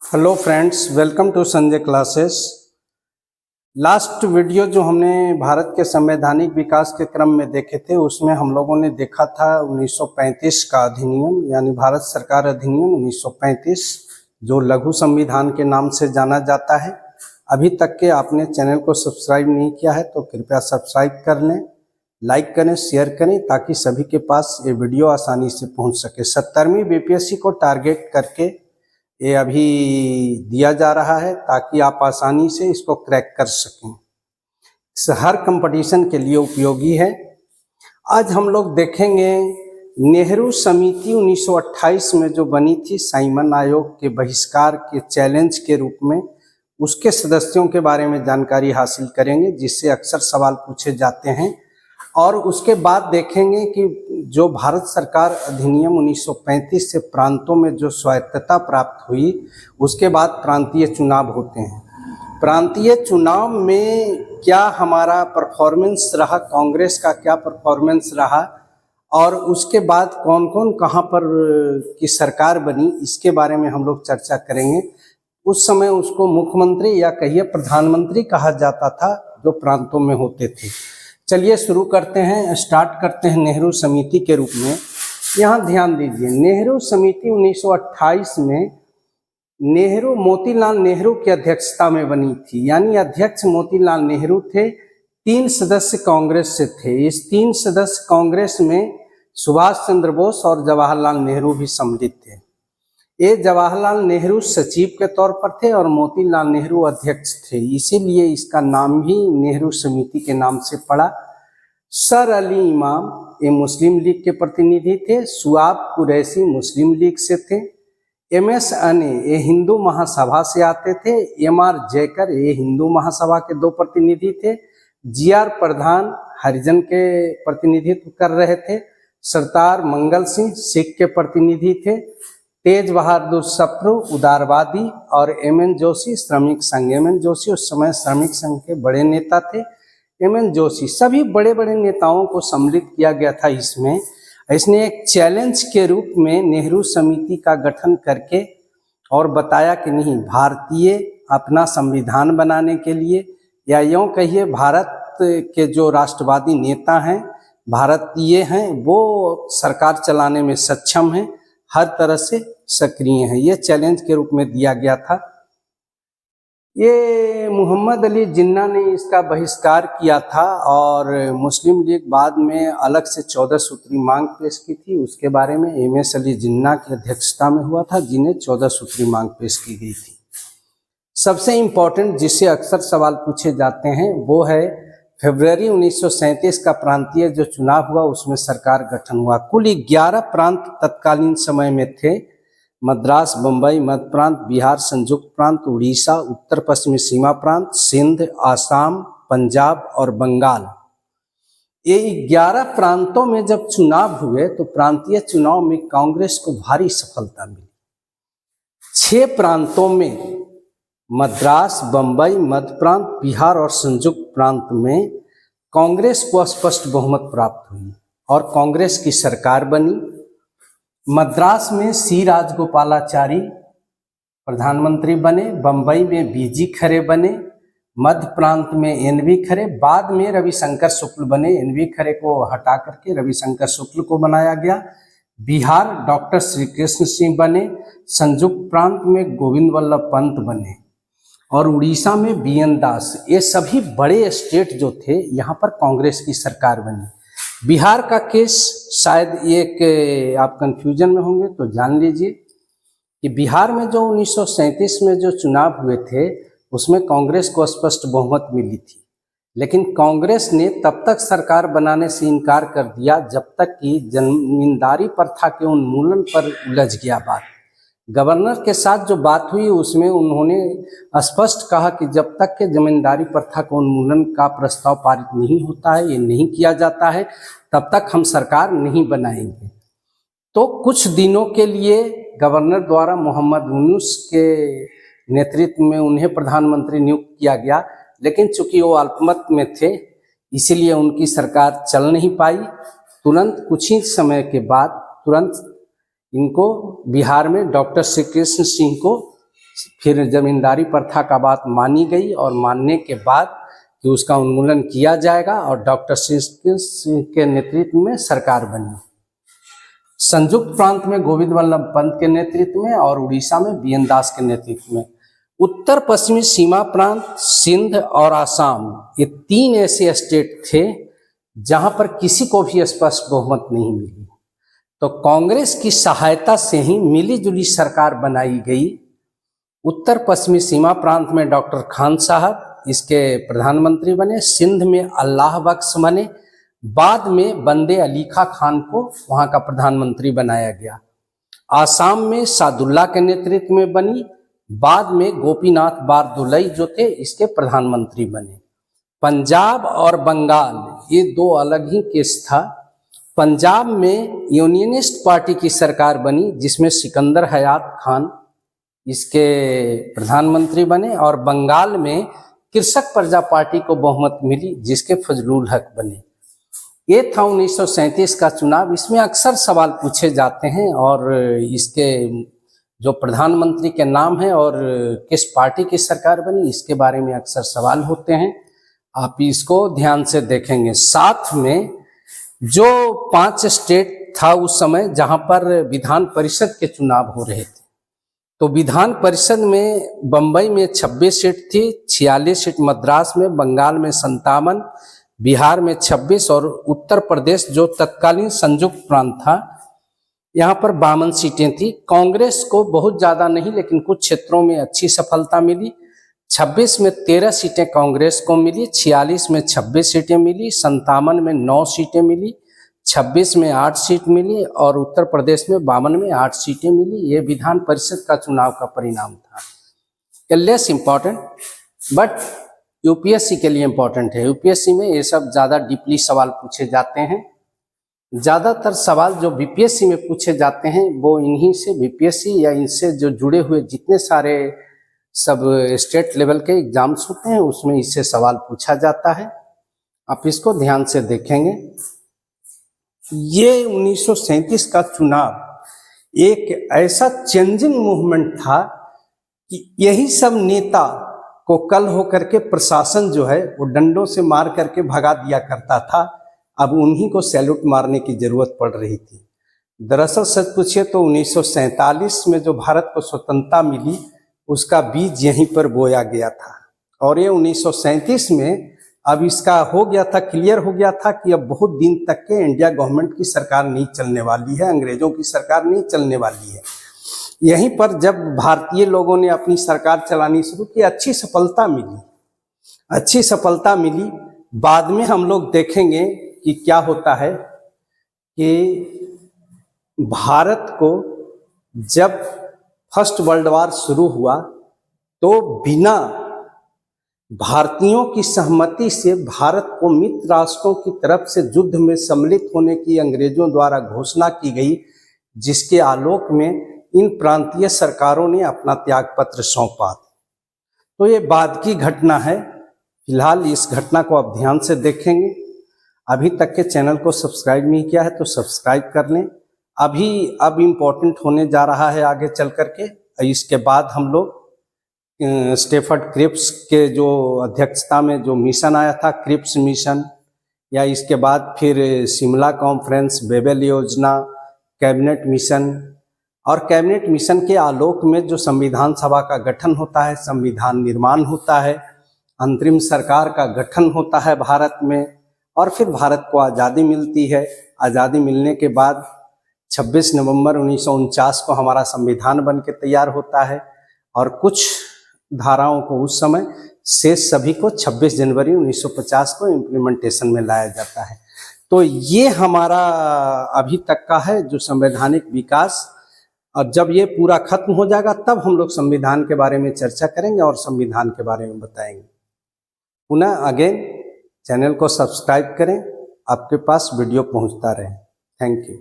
Hello friends, welcome to Sanjay classes. Last video जो हमने भारत के संवैधानिक विकास के क्रम में देखे थे उसमें हम लोगों ने देखा था 1935 का अधिनियम, यानी भारत सरकार अधिनियम 1935, जो लघु संविधान के नाम से जाना जाता है। अभी तक के आपने चैनल को सब्सक्राइब नहीं किया है तो कृपया सब्सक्राइब कर लें, लाइक करें, शेयर करें ताकि सभी के पास ये वीडियो आसानी से पहुँच सके। 70वीं बीपीएससी को टारगेट करके ये अभी दिया जा रहा है ताकि आप आसानी से इसको क्रैक कर सकें। हर कंपटीशन के लिए उपयोगी है। आज हम लोग देखेंगे नेहरू समिति 1928 में जो बनी थी साइमन आयोग के बहिष्कार के चैलेंज के रूप में, उसके सदस्यों के बारे में जानकारी हासिल करेंगे जिससे अक्सर सवाल पूछे जाते हैं। और उसके बाद देखेंगे कि जो भारत सरकार अधिनियम 1935 से प्रांतों में जो स्वायत्तता प्राप्त हुई, उसके बाद प्रांतीय चुनाव होते हैं। प्रांतीय चुनाव में क्या हमारा परफॉर्मेंस रहा, कांग्रेस का क्या परफॉर्मेंस रहा, और उसके बाद कौन कौन कहां पर की सरकार बनी, इसके बारे में हम लोग चर्चा करेंगे। उस समय उसको मुख्यमंत्री या कहिए प्रधानमंत्री कहा जाता था जो प्रांतों में होते थे। चलिए शुरू करते हैं, स्टार्ट करते हैं नेहरू समिति के रूप में। यहाँ ध्यान दीजिए, नेहरू समिति 1928 में मोतीलाल नेहरू की अध्यक्षता में बनी थी, यानी अध्यक्ष मोतीलाल नेहरू थे। 3 सदस्य कांग्रेस से थे। इस 3 सदस्य कांग्रेस में सुभाष चंद्र बोस और जवाहरलाल नेहरू भी सम्मिलित थे। ये जवाहरलाल नेहरू सचिव के तौर पर थे और मोतीलाल नेहरू अध्यक्ष थे, इसीलिए इसका नाम भी नेहरू समिति के नाम से पड़ा। सर अली इमाम ये मुस्लिम लीग के प्रतिनिधि थे, सुआब कुरैशी मुस्लिम लीग से थे, MS अने ये हिंदू महासभा से आते थे, MR जयकर ये हिंदू महासभा के 2 प्रतिनिधि थे, GR प्रधान हरिजन के प्रतिनिधित्व कर रहे थे, सरदार मंगल सिंह सिख के प्रतिनिधि थे, तेज बहादुर सप्रू उदारवादी और MN जोशी श्रमिक संघ। MN जोशी उस समय श्रमिक संघ के बड़े नेता थे। MN जोशी, सभी बड़े बड़े नेताओं को सम्मिलित किया गया था इसमें। इसने एक चैलेंज के रूप में नेहरू समिति का गठन करके और बताया कि नहीं, भारतीय अपना संविधान बनाने के लिए, या यूँ कहिए भारत के जो राष्ट्रवादी नेता हैं, भारतीय हैं, वो सरकार चलाने में सक्षम हैं, हर तरह से सक्रिय हैं। ये चैलेंज के रूप में दिया गया था। ये मोहम्मद अली जिन्ना ने इसका बहिष्कार किया था और मुस्लिम लीग बाद में अलग से 14 सूत्री मांग पेश की थी। उसके बारे में MS अली जिन्ना की अध्यक्षता में हुआ था, जिन्हें 14 सूत्री मांग पेश की गई थी। सबसे इम्पोर्टेंट जिससे अक्सर सवाल पूछे जाते हैं वो है फरवरी 1937 का प्रांतीय जो चुनाव हुआ, उसमें सरकार गठन हुआ। कुल 11 प्रांत तत्कालीन समय में थे: मद्रास, बम्बई, मध्य प्रांत, बिहार, संयुक्त प्रांत, उड़ीसा, उत्तर पश्चिमी सीमा प्रांत, सिंध, आसाम, पंजाब और बंगाल। ये 11 प्रांतों में जब चुनाव हुए तो प्रांतीय चुनाव में कांग्रेस को भारी सफलता मिली। 6 प्रांतों में, मद्रास, बम्बई, मध्य प्रांत, बिहार और संयुक्त प्रांत में कांग्रेस को स्पष्ट बहुमत प्राप्त हुई और कांग्रेस की सरकार बनी। मद्रास में C राजगोपालाचारी प्रधानमंत्री बने, बम्बई में BG खरे बने, मध्य प्रांत में NV खरे, बाद में रविशंकर शुक्ल बने। NV खरे को हटा करके रविशंकर शुक्ल को बनाया गया। बिहार डॉक्टर श्री कृष्ण सिंह बने, संयुक्त प्रांत में गोविंद वल्लभ पंत बने और उड़ीसा में BN दास। ये सभी बड़े स्टेट जो थे, यहाँ पर कांग्रेस की सरकार बनी। बिहार का केस शायद एक आप कंफ्यूजन में होंगे तो जान लीजिए कि बिहार में जो 1937 में जो चुनाव हुए थे उसमें कांग्रेस को स्पष्ट बहुमत मिली थी, लेकिन कांग्रेस ने तब तक सरकार बनाने से इनकार कर दिया जब तक कि जमींदारी प्रथा के उन्मूलन पर उलझ गया बात। गवर्नर के साथ जो बात हुई उसमें उन्होंने स्पष्ट कहा कि जब तक के जमींदारी प्रथा का उन्मूलन का प्रस्ताव पारित नहीं होता है, ये नहीं किया जाता है, तब तक हम सरकार नहीं बनाएंगे। तो कुछ दिनों के लिए गवर्नर द्वारा मोहम्मद यूनुस के नेतृत्व में उन्हें प्रधानमंत्री नियुक्त किया गया, लेकिन चूंकि वो अल्पमत में थे इसीलिए उनकी सरकार चल नहीं पाई। तुरंत कुछ ही समय के बाद तुरंत इनको बिहार में डॉक्टर श्री कृष्ण सिंह को फिर जमींदारी प्रथा का बात मानी गई और मानने के बाद कि उसका उन्मूलन किया जाएगा और डॉक्टर सिंह के नेतृत्व में सरकार बनी। संयुक्त प्रांत में गोविंद वल्लभ पंत के नेतृत्व में और उड़ीसा में बीएन दास के नेतृत्व में। उत्तर पश्चिमी सीमा प्रांत सिंध और आसाम, ये 3 ऐसे स्टेट थे जहां पर किसी को भी स्पष्ट बहुमत नहीं मिली। तो कांग्रेस की सहायता से ही मिलीजुली सरकार बनाई गई। उत्तर पश्चिमी सीमा प्रांत में डॉक्टर खान साहब इसके प्रधानमंत्री बने, सिंध में अल्लाह बख्श बने, बाद में बंदे अली खान को वहां का प्रधानमंत्री बनाया गया। आसाम में सादुल्ला के नेतृत्व में बनी, बाद में गोपीनाथ बारदुलई जो थे इसके प्रधानमंत्री बने। पंजाब और बंगाल ये 2 अलग ही केस था। पंजाब में यूनियनिस्ट पार्टी की सरकार बनी जिसमें सिकंदर हयात खान इसके प्रधानमंत्री बने और बंगाल में कृषक प्रजा पार्टी को बहुमत मिली जिसके फजलुल हक बने। ये था 1937 का चुनाव। इसमें अक्सर सवाल पूछे जाते हैं और इसके जो प्रधानमंत्री के नाम है और किस पार्टी की सरकार बनी इसके बारे में अक्सर सवाल होते हैं। आप इसको ध्यान से देखेंगे। साथ में जो 5 स्टेट था उस समय जहां पर विधान परिषद के चुनाव हो रहे थे, तो विधान परिषद में बम्बई में 26 सीट थी, 46 सीट मद्रास में, बंगाल में 57, बिहार में 26 और उत्तर प्रदेश जो तत्कालीन संयुक्त प्रांत था यहाँ पर 52 सीटें थी। कांग्रेस को बहुत ज़्यादा नहीं लेकिन कुछ क्षेत्रों में अच्छी सफलता मिली। 26 में 13 सीटें कांग्रेस को मिली, 46 में 26 सीटें मिली, 57 में 9 सीटें मिली, 26 में 8 सीट मिली और उत्तर प्रदेश में 52 में 8 सीटें मिली। ये विधान परिषद का चुनाव का परिणाम था। लेस इम्पॉर्टेंट बट यूपीएससी के लिए इम्पॉर्टेंट है। यूपीएससी में ये सब ज़्यादा डीपली सवाल पूछे जाते हैं। ज़्यादातर सवाल जो बीपीएससी में पूछे जाते हैं वो इन्हीं से, बीपीएससी या इनसे जो जुड़े हुए जितने सारे सब स्टेट लेवल के एग्जाम्स होते हैं उसमें इससे सवाल पूछा जाता है। आप इसको ध्यान से देखेंगे। ये 1937 का चुनाव एक ऐसा चेंजिंग मूवमेंट था कि यही सब नेता को कल होकर के प्रशासन जो है वो डंडों से मार करके भगा दिया करता था। अब उन्हीं को सैल्यूट मारने की जरूरत पड़ रही थी। दरअसल सच पूछिए तो 1947 में जो भारत को स्वतंत्रता मिली उसका बीज यहीं पर बोया गया था और ये 1937 में अब इसका हो गया था, क्लियर हो गया था कि अब बहुत दिन तक के इंडिया गवर्नमेंट की सरकार नहीं चलने वाली है, अंग्रेजों की सरकार नहीं चलने वाली है। यहीं पर जब भारतीय लोगों ने अपनी सरकार चलानी शुरू की, अच्छी सफलता मिली। बाद में हम लोग देखेंगे कि क्या होता है कि भारत को जब फर्स्ट वर्ल्ड वार शुरू हुआ तो बिना भारतीयों की सहमति से भारत को मित्र राष्ट्रों की तरफ से युद्ध में सम्मिलित होने की अंग्रेजों द्वारा घोषणा की गई, जिसके आलोक में इन प्रांतीय सरकारों ने अपना त्याग पत्र सौंपा। तो ये बाद की घटना है। फिलहाल इस घटना को आप ध्यान से देखेंगे। अभी तक के चैनल को सब्सक्राइब नहीं किया है तो सब्सक्राइब कर लें। अब इम्पोर्टेंट होने जा रहा है आगे चल करके। इसके बाद हम लोग स्टेफर्ड क्रिप्स के जो अध्यक्षता में जो मिशन आया था, क्रिप्स मिशन, या इसके बाद फिर शिमला कॉन्फ्रेंस, बेबेल योजना, कैबिनेट मिशन, और कैबिनेट मिशन के आलोक में जो संविधान सभा का गठन होता है, संविधान निर्माण होता है, अंतरिम सरकार का गठन होता है भारत में, और फिर भारत को आज़ादी मिलती है। आज़ादी मिलने के बाद 26 नवंबर 1949 को हमारा संविधान बन के तैयार होता है और कुछ धाराओं को उस समय शेष सभी को 26 जनवरी 1950 को इम्प्लीमेंटेशन में लाया जाता है। तो ये हमारा अभी तक का है जो संवैधानिक विकास। और जब ये पूरा खत्म हो जाएगा तब हम लोग संविधान के बारे में चर्चा करेंगे और संविधान के बारे में बताएंगे। पुनः अगेन चैनल को सब्सक्राइब करें, आपके पास वीडियो पहुंचता रहे। Thank you.